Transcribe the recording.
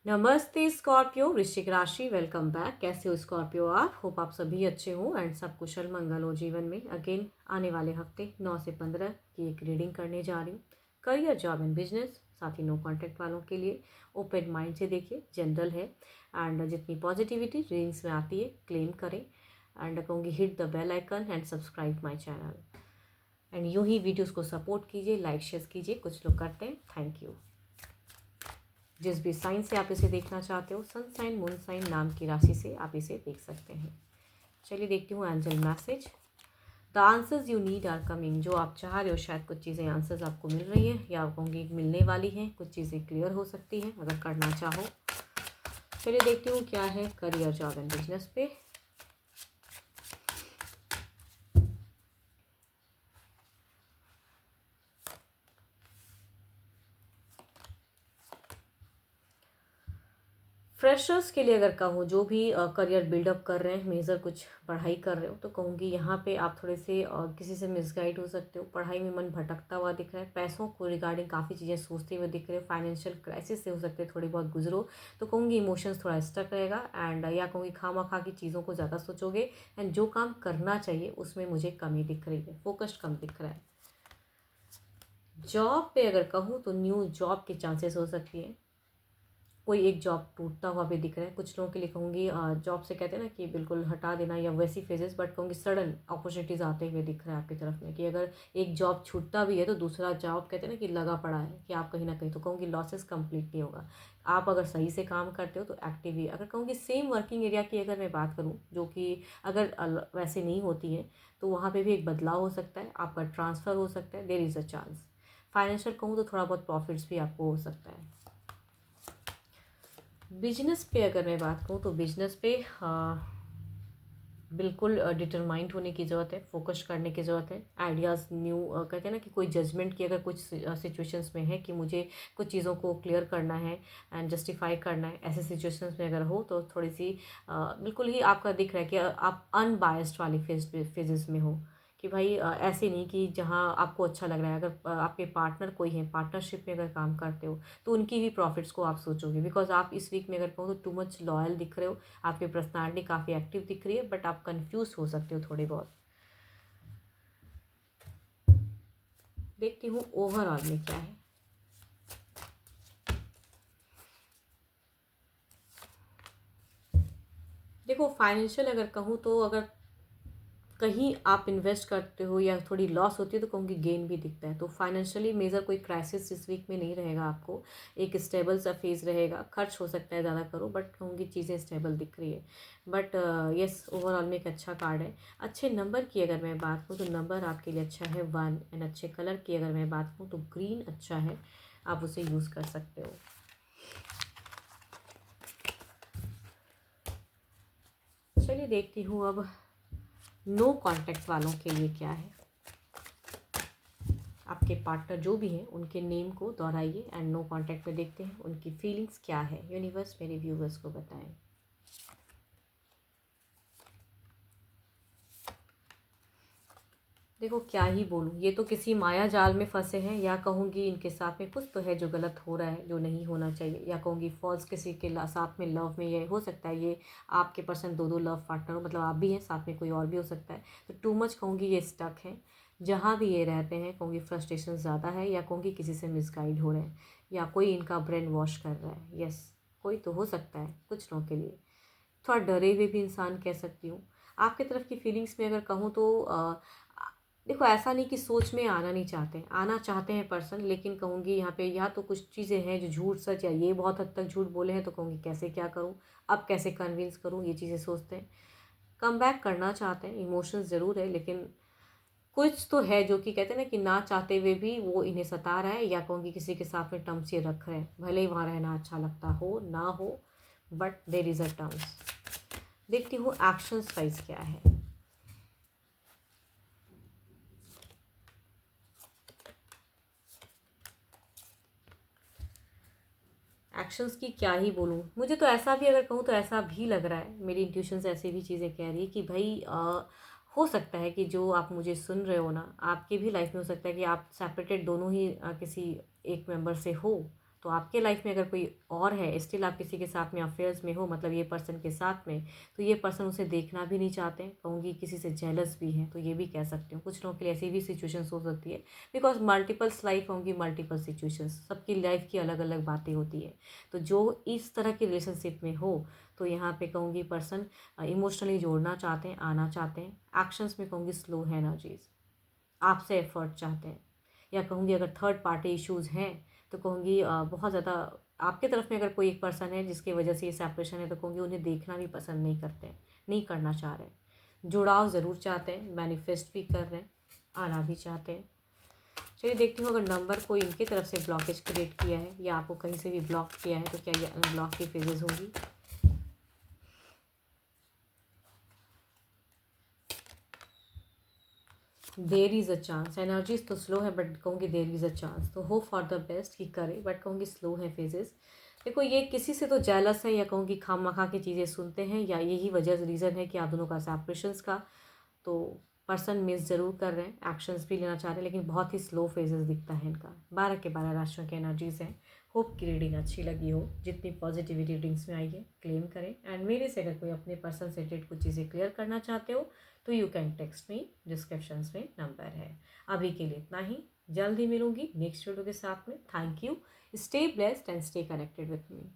नमस्ते स्कॉर्पियो, वृश्चिक राशि। Welcome back. कैसे हो स्कॉर्पियो आप? होप आप सभी अच्छे हो एंड सब कुशल मंगल हो जीवन में। अगेन आने वाले हफ्ते 9 से 15 की एक रीडिंग करने जा रही हूँ। करियर, जॉब एंड बिजनेस, साथ ही नो कॉन्टैक्ट वालों के लिए ओपन माइंड से देखिए, जनरल है एंड जितनी पॉजिटिविटी रीडिंग्स में आती है क्लेम करें। एंड कहूँगी hit the bell icon and subscribe my channel. And यूँ ही वीडियोज़ को सपोर्ट कीजिए, लाइक शेयर कीजिए, कुछ लोग करते हैं। Thank you. जिस भी साइन से आप इसे देखना चाहते हो, सन साइन, मून साइन, नाम की राशि से आप इसे देख सकते हैं। चलिए देखती हूँ angel message. The answers you need are coming. जो आप चाह रहे हो, शायद कुछ चीज़ें आंसर्स आपको मिल रही हैं या आप कहूँगी मिलने वाली हैं। कुछ चीज़ें क्लियर हो सकती हैं अगर करना चाहो। चलिए देखती हूँ क्या है करियर, जॉब एंड बिजनेस पे। फ्रेशर्स के लिए अगर कहूँ, जो भी करियर बिल्डअप कर रहे हैं, मेजर कुछ पढ़ाई कर रहे हो, तो कहूँगी यहाँ पे आप थोड़े से किसी से मिसगाइड हो सकते हो। पढ़ाई में मन भटकता हुआ दिख रहा है। पैसों को रिगार्डिंग काफ़ी चीज़ें सोचते हुए दिख रहे हो। फाइनेंशियल क्राइसिस से हो सकते हैं थोड़ी बहुत गुजरो, तो कहूँगी इमोशंस थोड़ा स्टक रहेगा। एंड या कहूँगी खामा की चीज़ों को ज़्यादा सोचोगे एंड जो काम करना चाहिए उसमें मुझे कमी दिख रही है, फोकस्ड कम दिख रहा है। जॉब पे अगर कहूँ तो न्यू जॉब के चांसेस हो सकती है। कोई एक जॉब टूटता हुआ भी दिख रहा है। कुछ लोगों के लिए कहूँगी जॉब से कहते हैं ना कि बिल्कुल हटा देना या वैसी फेजेस, बट कहूँगी सडन अपॉर्चुनिटीज़ आते हुए दिख रहा है आपकी तरफ में कि अगर एक जॉब छूटता भी है तो दूसरा जॉब कहते हैं ना कि लगा पड़ा है कि आप कहीं ना कहीं, तो कहूँगी लॉसेस कंप्लीट नहीं होगा। आप अगर सही से काम करते हो तो एक्टिव ही। अगर कहूँगी सेम वर्किंग एरिया की अगर मैं बात करूँ, जो कि अगर वैसे नहीं होती है, तो वहाँ पर भी एक बदलाव हो सकता है, आपका ट्रांसफ़र हो सकता है, there is a chance. Financial कहूँ तो थोड़ा बहुत प्रॉफिट्स भी आपको हो सकता है। बिजनेस पे अगर मैं बात करूँ तो बिजनेस पे बिल्कुल डिटरमाइंड होने की ज़रूरत है, फोकस करने की ज़रूरत है। आइडियाज़ न्यू कहते हैं ना कि कोई जजमेंट की अगर कुछ सिचुएशंस में है कि मुझे कुछ चीज़ों को क्लियर करना है एंड जस्टिफाई करना है, ऐसे सिचुएशंस में अगर हो तो थोड़ी सी बिल्कुल ही आपका दिख रहा है कि आप अनबायस्ड वाली फेजेस में हो। कि भाई ऐसे नहीं कि जहाँ आपको अच्छा लग रहा है। अगर आपके पार्टनर कोई है, पार्टनरशिप में अगर काम करते हो, तो उनकी भी प्रॉफिट्स को आप सोचोगे। बिकॉज आप इस वीक में अगर कहूँ तो टू मच लॉयल दिख रहे हो। आपकी पर्सनालिटी काफ़ी एक्टिव दिख रही है, बट आप कंफ्यूज हो सकते हो थोड़ी बहुत। देखती हूँ ओवरऑल में क्या है। देखो फाइनेंशियल अगर कहूँ तो अगर कहीं आप इन्वेस्ट करते हो या थोड़ी लॉस होती है तो कहूँगी गेन भी दिखता है। तो फाइनेंशियली मेजर कोई क्राइसिस इस वीक में नहीं रहेगा आपको। एक स्टेबल सा फेज रहेगा। खर्च हो सकता है ज़्यादा करो, बट कहूँगी चीज़ें स्टेबल दिख रही है। बट यस, ओवरऑल में एक अच्छा कार्ड है। अच्छे नंबर की अगर मैं बात करूँ तो नंबर आपके लिए अच्छा है 1। एंड अच्छे कलर की अगर मैं बात करूँ तो ग्रीन अच्छा है, आप उसे यूज़ कर सकते हो। चलिए देखती हूँ अब नो कॉन्टैक्ट वालों के लिए क्या है। आपके पार्टनर जो भी हैं उनके नेम को दोहराइए एंड नो कॉन्टैक्ट में देखते हैं उनकी फीलिंग्स क्या है। यूनिवर्स मेरे व्यूवर्स को बताएं। देखो क्या ही बोलूँ, ये तो किसी माया जाल में फंसे हैं, या कहूँगी इनके साथ में कुछ तो है जो गलत हो रहा है, जो नहीं होना चाहिए। या कहूँगी फॉल्स किसी के साथ में लव में, ये हो सकता है ये आपके पर्सन दो दो लव पार्टनर हो, मतलब आप भी हैं, साथ में कोई और भी हो सकता है। तो टू मच कहूँगी ये स्टक है। जहाँ भी ये रहते हैं कहूँगी फ्रस्ट्रेशन ज़्यादा है, या कहूँगी किसी से मिसगाइड हो रहे हैं, या कोई इनका ब्रेन वॉश कर रहा है। यस, कोई तो हो सकता है कुछ लोगों के लिए। थोड़ा डरे हुए भी इंसान कह सकती हूँ। आपकी तरफ की फीलिंग्स में अगर कहूँ तो देखो ऐसा नहीं कि सोच में आना नहीं चाहते, आना चाहते हैं पर्सन, लेकिन कहूँगी यहाँ पे या तो कुछ चीज़ें हैं जो झूठ सच, या ये बहुत हद तक झूठ बोले हैं, तो कहूँगी कैसे क्या करूँ, अब कैसे कन्विंस करूँ, ये चीज़ें सोचते हैं। कम बैक करना चाहते हैं, इमोशंस ज़रूर है, लेकिन कुछ तो है जो कि कहते हैं ना कि ना चाहते हुए भी वो इन्हें सता रहा है, या कहूँगी किसी के साथ में टर्म्स ये रख रहे हैं। भले ही वहाँ रहना अच्छा लगता हो ना हो, but there is a terms. देखती हूँ एक्शन साइज क्या है। एक्शंस की क्या ही बोलूँ, मुझे तो ऐसा भी अगर कहूँ तो ऐसा भी लग रहा है, मेरी इंट्यूशंस ऐसे भी चीज़ें कह रही है कि भाई हो सकता है कि जो आप मुझे सुन रहे हो ना, आपकी भी लाइफ में हो सकता है कि आप सेपरेटेड दोनों ही किसी एक मेंबर से हो, तो आपके लाइफ में अगर कोई और है, स्टिल आप किसी के साथ में अफेयर्स में हो, मतलब ये पर्सन के साथ में, तो ये पर्सन उसे देखना भी नहीं चाहते हैं, कहूँगी किसी से जेलस भी हैं, तो ये भी कह सकती हूँ। कुछ लोगों के लिए ऐसी भी सिचुएशंस हो सकती है, बिकॉज मल्टीपल्स लाइफ होंगी, मल्टीपल सिचुएशंस, सबकी लाइफ की अलग अलग बातें होती है। तो जो इस तरह की रिलेशनशिप में हो, तो यहाँ पे कहूँगी पर्सन इमोशनली जोड़ना चाहते हैं, आना चाहते हैं। एक्शंस में कहूँगी स्लो है एनर्जीज, आपसे एफर्ट चाहते हैं। या कहूँगी अगर थर्ड पार्टी इश्यूज़ हैं, तो कहूँगी बहुत ज़्यादा आपके तरफ में अगर कोई एक पर्सन है जिसकी वजह से ये सेपरेशन है, तो कहूँगी उन्हें देखना भी पसंद नहीं करते हैं, नहीं करना चाह रहे हैं। जुड़ाव ज़रूर चाहते हैं, मैनिफेस्ट भी कर रहे हैं, आना भी चाहते हैं। चलिए देखती हूँ, अगर नंबर कोई इनकी तरफ से ब्लॉकेज क्रिएट किया है या आपको कहीं से भी ब्लॉक किया है, तो क्या ये अनब्लॉक की फेजेस होंगी। There is a chance, energies तो स्लो है, बट कहूँगी देर इज़ अ चांस, तो होप फॉर द बेस्ट कि करे, बट कहूँगी स्लो है फेजेस। देखो ये किसी से तो जेलस है, या कहूँगी खामखा की चीज़ें सुनते हैं, या यही वजह रीज़न है कि आप दोनों का सेपरेशंस का। तो पर्सन मिस ज़रूर कर रहे हैं, एक्शंस भी लेना चाह रहे हैं, लेकिन बहुत ही स्लो फेजेस दिखता है इनका। 12 के 12 राशियों की एनर्जीज हैं। होप की रीडिंग अच्छी लगी हो, जितनी पॉजिटिविटी रीडिंग्स में आई है क्लेम करें। एंड मेरे से अगर कोई अपने पर्सन से रिलेटेड कुछ चीज़ें क्लियर करना चाहते हो, तो you can text me, description में नंबर है। अभी के लिए इतना ही, जल्द ही मिलूंगी नेक्स्ट वीडियो के साथ में। Thank you, stay blessed and stay connected with me.